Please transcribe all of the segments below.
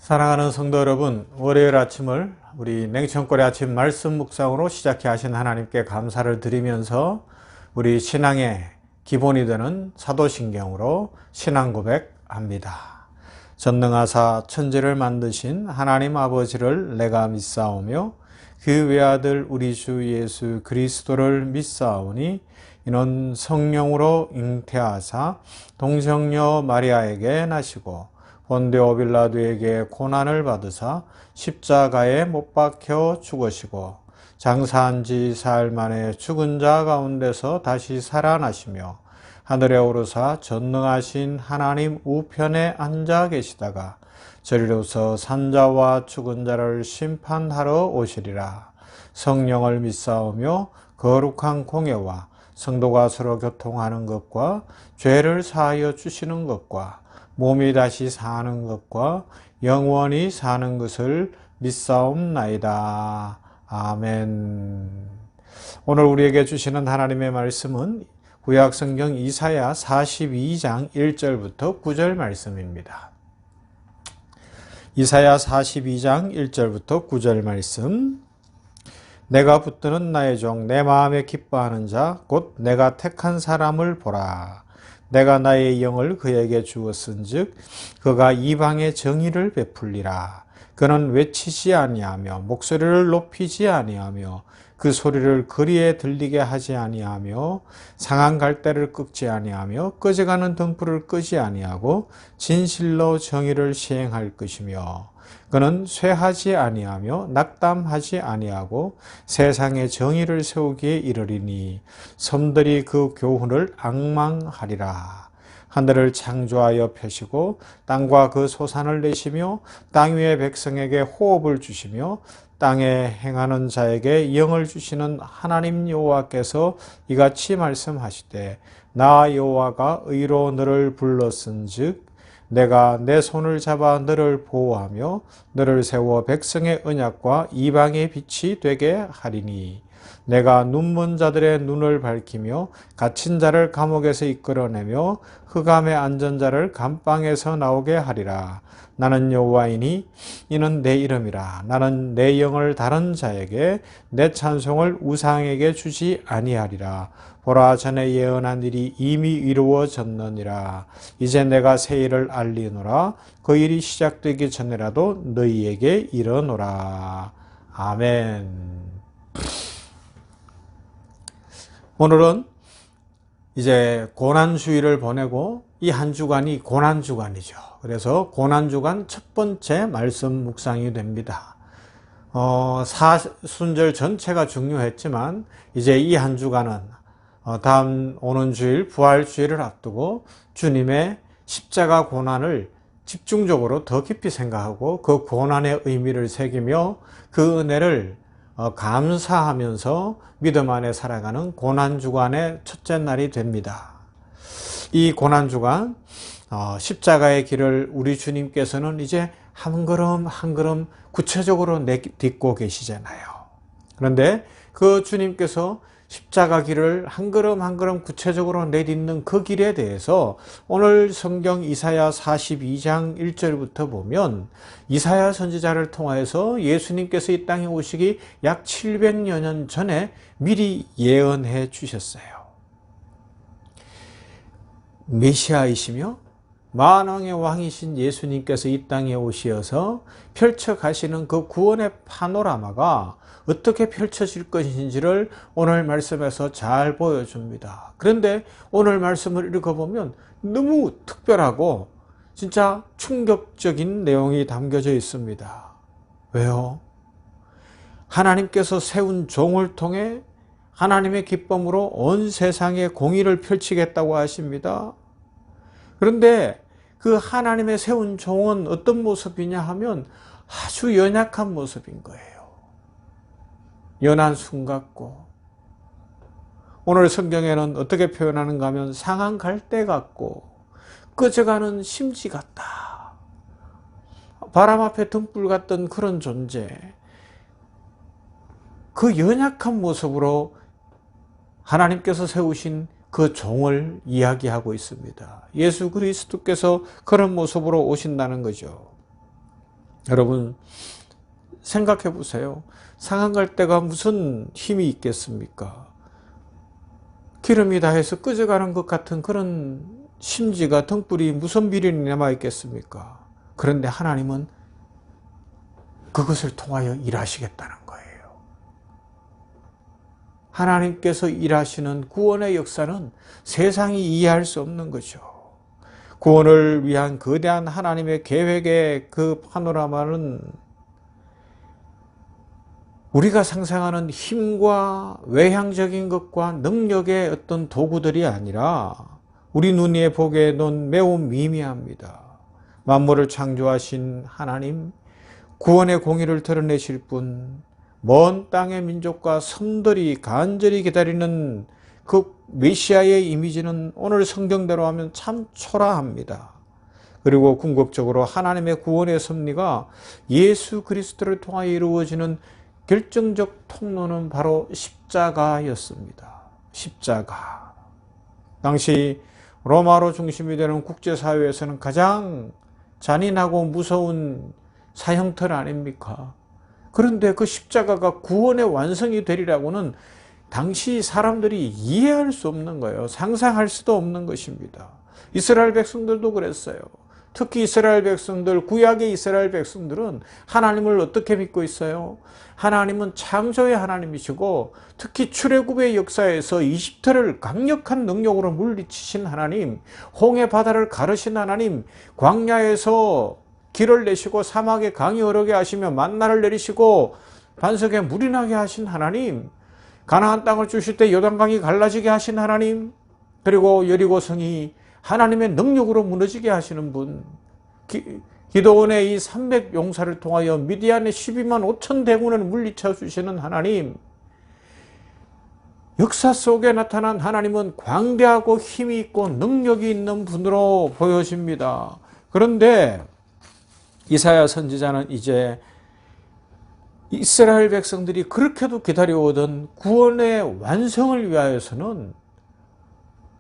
사랑하는 성도 여러분, 월요일 아침을 우리 냉천골의 아침 말씀 묵상으로 시작해 하신 하나님께 감사를 드리면서 우리 신앙의 기본이 되는 사도신경으로 신앙 고백합니다. 전능하사 천지를 만드신 하나님 아버지를 내가 믿사오며 그 외아들 우리 주 예수 그리스도를 믿사오니 이는 성령으로 잉태하사 동정녀 마리아에게 나시고 본디오 빌라도에게 고난을 받으사 십자가에 못 박혀 죽으시고 장사한 지 사흘 만에 죽은 자 가운데서 다시 살아나시며 하늘에 오르사 전능하신 하나님 우편에 앉아 계시다가 저리로서 산자와 죽은 자를 심판하러 오시리라. 성령을 믿사오며 거룩한 공예와 성도가 서로 교통하는 것과 죄를 사하여 주시는 것과 몸이 다시 사는 것과 영원히 사는 것을 믿사옵나이다. 아멘. 오늘 우리에게 주시는 하나님의 말씀은 구약성경 이사야 42장 1절부터 9절 말씀입니다. 이사야 42장 1절부터 9절 말씀. 내가 붙드는 나의 종 내 마음에 기뻐하는 자 곧 내가 택한 사람을 보라. 내가 나의 영을 그에게 주었은즉 그가 이방의 정의를 베풀리라. 그는 외치지 아니하며 목소리를 높이지 아니하며 그 소리를 거리에 들리게 하지 아니하며 상한 갈대를 꺾지 아니하며 꺼져가는 등불을 끄지 아니하고 진실로 정의를 시행할 것이며 그는 쇠하지 아니하며 낙담하지 아니하고 세상에 정의를 세우기에 이르리니 섬들이 그 교훈을 앙망하리라. 하늘을 창조하여 펴시고 땅과 그 소산을 내시며 땅 위의 백성에게 호흡을 주시며 땅에 행하는 자에게 영을 주시는 하나님 여호와께서 이같이 말씀하시되 나 여호와가 의로 너를 불렀은즉 내가 내 손을 잡아 너를 보호하며 너를 세워 백성의 언약과 이방의 빛이 되게 하리니 내가 눈먼 자들의 눈을 밝히며 갇힌 자를 감옥에서 이끌어내며 흑암에 앉은 자를 감방에서 나오게 하리라. 나는 여호와이니 이는 내 이름이라. 나는 내 영을 다른 자에게 내 찬송을 우상에게 주지 아니하리라. 보라, 전에 예언한 일이 이미 이루어졌느니라. 이제 내가 새 일을 알리노라. 그 일이 시작되기 전에라도 너희에게 이르노라. 아멘. 오늘은 이제 고난주의를 보내고 이 한 주간이 고난주간이죠. 그래서 고난주간 첫 번째 말씀 묵상이 됩니다. 사순절 전체가 중요했지만 이제 이 한 주간은 다음 오는 주일 부활주일을 앞두고 주님의 십자가 고난을 집중적으로 더 깊이 생각하고 그 고난의 의미를 새기며 그 은혜를 감사하면서 믿음 안에 살아가는 고난주간의 첫째 날이 됩니다. 이 고난주간 십자가의 길을 우리 주님께서는 이제 한 걸음 한 걸음 구체적으로 내딛고 계시잖아요. 그런데 그 주님께서 십자가 길을 한 걸음 한 걸음 구체적으로 내딛는 그 길에 대해서 오늘 성경 이사야 42장 1절부터 보면 이사야 선지자를 통하여서 예수님께서 이 땅에 오시기 약 700여 년 전에 미리 예언해 주셨어요. 메시아이시며 만왕의 왕이신 예수님께서 이 땅에 오시어서 펼쳐가시는 그 구원의 파노라마가 어떻게 펼쳐질 것인지를 오늘 말씀에서 잘 보여줍니다. 그런데 오늘 말씀을 읽어보면 너무 특별하고 진짜 충격적인 내용이 담겨져 있습니다. 왜요? 하나님께서 세운 종을 통해 하나님의 기쁨으로 온 세상에 공의를 펼치겠다고 하십니다. 그런데 그 하나님의 세운 종은 어떤 모습이냐 하면 아주 연약한 모습인 거예요. 연한 순 같고, 오늘 성경에는 어떻게 표현하는가 하면 상한 갈대 같고 꺼져가는 심지 같다. 바람 앞에 등불 같던 그런 존재, 그 연약한 모습으로 하나님께서 세우신 그 종을 이야기하고 있습니다. 예수 그리스도께서 그런 모습으로 오신다는 거죠. 여러분 생각해 보세요. 상한 갈대가 무슨 힘이 있겠습니까? 기름이 다해서 꺼져가는 것 같은 그런 심지가 등불이 무슨 미련이 남아 있겠습니까? 그런데 하나님은 그것을 통하여 일하시겠다는 거예요. 하나님께서 일하시는 구원의 역사는 세상이 이해할 수 없는 거죠. 구원을 위한 거대한 하나님의 계획의 그 파노라마는 우리가 상상하는 힘과 외향적인 것과 능력의 어떤 도구들이 아니라 우리 눈에 보기에는 매우 미미합니다. 만물을 창조하신 하나님, 구원의 공의를 드러내실 분, 먼 땅의 민족과 섬들이 간절히 기다리는 그 메시아의 이미지는 오늘 성경대로 하면 참 초라합니다. 그리고 궁극적으로 하나님의 구원의 섭리가 예수 그리스도를 통하여 이루어지는 결정적 통로는 바로 십자가였습니다. 십자가. 당시 로마로 중심이 되는 국제사회에서는 가장 잔인하고 무서운 사형틀 아닙니까? 그런데 그 십자가가 구원의 완성이 되리라고는 당시 사람들이 이해할 수 없는 거예요. 상상할 수도 없는 것입니다. 이스라엘 백성들도 그랬어요. 특히 이스라엘 백성들, 구약의 이스라엘 백성들은 하나님을 어떻게 믿고 있어요? 하나님은 창조의 하나님이시고 특히 출애굽의 역사에서 이집트를 강력한 능력으로 물리치신 하나님, 홍해 바다를 가르신 하나님, 광야에서 길을 내시고 사막에 강이 흐르게 하시며 만나를 내리시고 반석에 물이 나게 하신 하나님, 가나안 땅을 주실 때 요단강이 갈라지게 하신 하나님, 그리고 여리고성이 하나님의 능력으로 무너지게 하시는 분, 기드온의 이 300용사를 통하여 미디안의 12만 5천 대군을 물리쳐 주시는 하나님, 역사 속에 나타난 하나님은 광대하고 힘이 있고 능력이 있는 분으로 보여집니다. 그런데 이사야 선지자는 이제 이스라엘 백성들이 그렇게도 기다려오던 구원의 완성을 위하여서는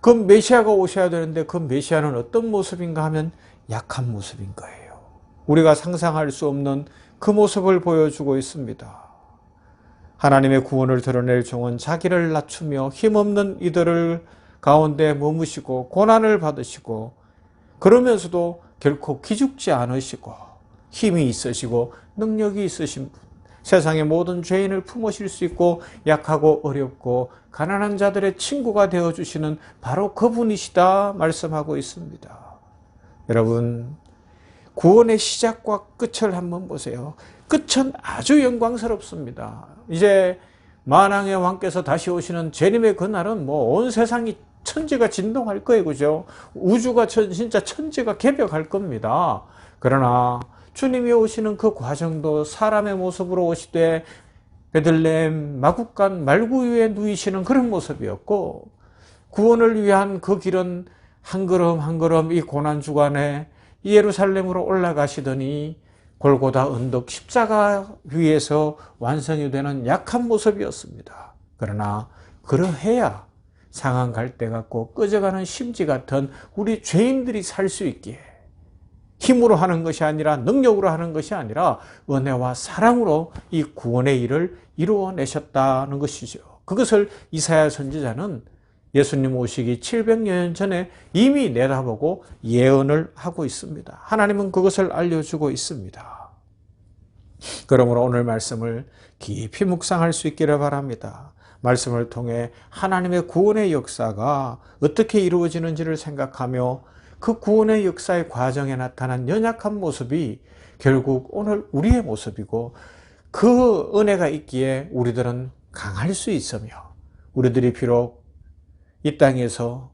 그 메시아가 오셔야 되는데 그 메시아는 어떤 모습인가 하면 약한 모습인 거예요. 우리가 상상할 수 없는 그 모습을 보여주고 있습니다. 하나님의 구원을 드러낼 종은 자기를 낮추며 힘없는 이들을 가운데 머무시고 고난을 받으시고 그러면서도 결코 기죽지 않으시고 힘이 있으시고 능력이 있으신 분, 세상의 모든 죄인을 품으실 수 있고 약하고 어렵고 가난한 자들의 친구가 되어주시는 바로 그분이시다 말씀하고 있습니다. 여러분, 구원의 시작과 끝을 한번 보세요. 끝은 아주 영광스럽습니다. 이제 만왕의 왕께서 다시 오시는 재림의 그날은 뭐 온 세상이 천지가 진동할 거예요. 그죠? 우주가 진짜 천지가 개벽할 겁니다. 그러나 주님이 오시는 그 과정도 사람의 모습으로 오시되 베들레헴 마국간 말구유에 누이시는 그런 모습이었고, 구원을 위한 그 길은 한 걸음 한 걸음 이 고난 주간에 예루살렘으로 올라가시더니 골고다 언덕 십자가 위에서 완성이 되는 약한 모습이었습니다. 그러나 그러해야 상한 갈대 같고 꺼져가는 심지 같은 우리 죄인들이 살 수 있기에 힘으로 하는 것이 아니라 능력으로 하는 것이 아니라 은혜와 사랑으로 이 구원의 일을 이루어내셨다는 것이죠. 그것을 이사야 선지자는 예수님 오시기 700년 전에 이미 내다보고 예언을 하고 있습니다. 하나님은 그것을 알려주고 있습니다. 그러므로 오늘 말씀을 깊이 묵상할 수 있기를 바랍니다. 말씀을 통해 하나님의 구원의 역사가 어떻게 이루어지는지를 생각하며 그 구원의 역사의 과정에 나타난 연약한 모습이 결국 오늘 우리의 모습이고, 그 은혜가 있기에 우리들은 강할 수 있으며, 우리들이 비록 이 땅에서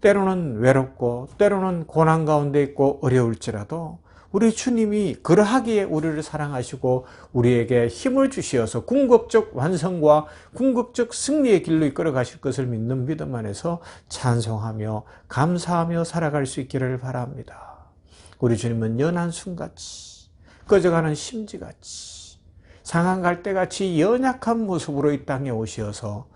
때로는 외롭고 때로는 고난 가운데 있고 어려울지라도 우리 주님이 그러하기에 우리를 사랑하시고 우리에게 힘을 주시어서 궁극적 완성과 궁극적 승리의 길로 이끌어 가실 것을 믿는 믿음 안에서 찬송하며 감사하며 살아갈 수 있기를 바랍니다. 우리 주님은 연한 순같이, 꺼져가는 심지같이, 상한 갈대같이 연약한 모습으로 이 땅에 오시어서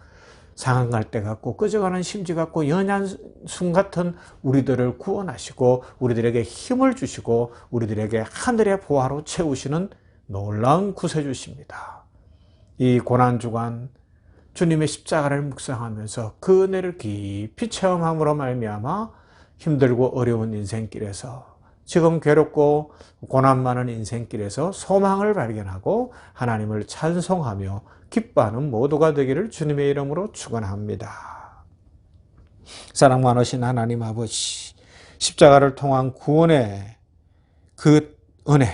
상한 갈 때 같고 꺼져가는 심지 같고 연약순 같은 우리들을 구원하시고 우리들에게 힘을 주시고 우리들에게 하늘의 보화로 채우시는 놀라운 구세주십니다. 이 고난주간 주님의 십자가를 묵상하면서 그 은혜를 깊이 체험함으로 말미암아 힘들고 어려운 인생길에서 지금 괴롭고 고난 많은 인생길에서 소망을 발견하고 하나님을 찬송하며 기뻐하는 모두가 되기를 주님의 이름으로 축원합니다. 사랑 많으신 하나님 아버지, 십자가를 통한 구원의 그 은혜,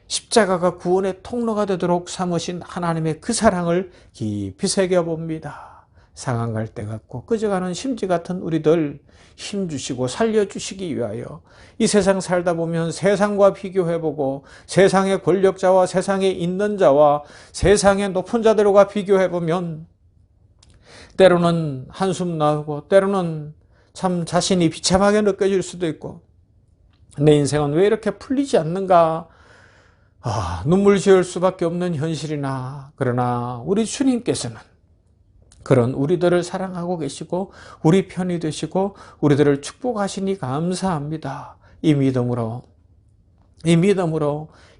십자가가 구원의 통로가 되도록 삼으신 하나님의 그 사랑을 깊이 새겨봅니다. 상한 갈 때 같고 꺼져가는 심지 같은 우리들 힘주시고 살려주시기 위하여 이 세상 살다 보면 세상과 비교해보고 세상의 권력자와 세상에 있는 자와 세상의 높은 자들과 비교해보면 때로는 한숨 나오고 때로는 참 자신이 비참하게 느껴질 수도 있고 내 인생은 왜 이렇게 풀리지 않는가 눈물 지을 수밖에 없는 현실이나 그러나 우리 주님께서는 그런 우리들을 사랑하고 계시고 우리 편이 되시고 우리들을 축복하시니 감사합니다. 이 믿음으로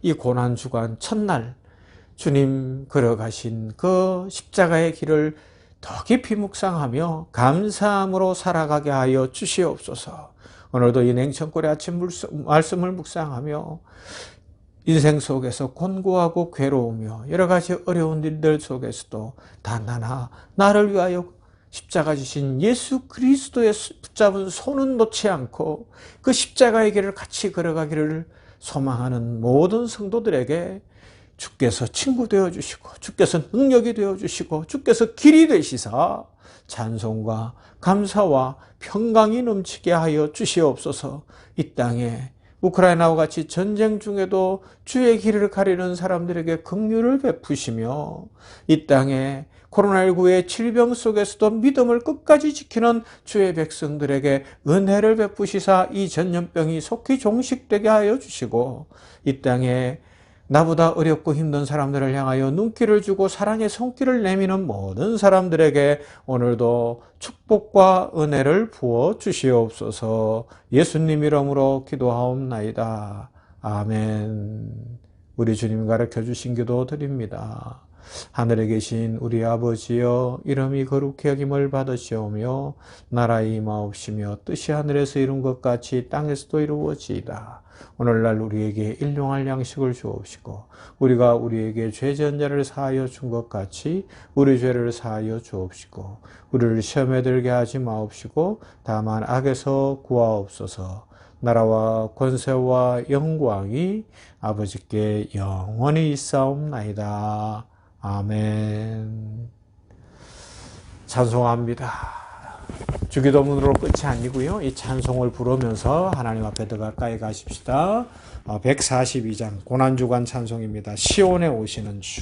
이 고난주간 첫날 주님 걸어가신 그 십자가의 길을 더 깊이 묵상하며 감사함으로 살아가게 하여 주시옵소서. 오늘도 이 냉천골의 아침 말씀을 묵상하며 인생 속에서 곤고하고 괴로우며 여러 가지 어려운 일들 속에서도 단 하나 나를 위하여 십자가 지신 예수 그리스도의 붙잡은 손은 놓지 않고 그 십자가의 길을 같이 걸어가기를 소망하는 모든 성도들에게 주께서 친구 되어주시고 주께서 능력이 되어주시고 주께서 길이 되시사 찬송과 감사와 평강이 넘치게 하여 주시옵소서. 이 땅에 우크라이나와 같이 전쟁 중에도 주의 길을 가리는 사람들에게 긍휼을 베푸시며 이 땅에 코로나19의 질병 속에서도 믿음을 끝까지 지키는 주의 백성들에게 은혜를 베푸시사 이 전염병이 속히 종식되게 하여 주시고 이 땅에 나보다 어렵고 힘든 사람들을 향하여 눈길을 주고 사랑의 손길을 내미는 모든 사람들에게 오늘도 축복과 은혜를 부어 주시옵소서. 예수님 이름으로 기도하옵나이다. 아멘. 우리 주님 가르쳐 주신 기도 드립니다. 하늘에 계신 우리 아버지여, 이름이 거룩히 여김을 받으시오며 나라의 임하옵시며 뜻이 하늘에서 이룬 것 같이 땅에서도 이루어지이다. 오늘날 우리에게 일용할 양식을 주옵시고 우리가 우리에게 죄지은 자를 사하여 준 것 같이 우리 죄를 사하여 주옵시고 우리를 시험에 들게 하지 마옵시고 다만 악에서 구하옵소서. 나라와 권세와 영광이 아버지께 영원히 있사옵나이다. 아멘. 찬송합니다. 주기도문으로 끝이 아니고요. 이 찬송을 부르면서 하나님 앞에 더 가까이 가십시다. 142장 고난주간 찬송입니다. 시온에 오시는 주.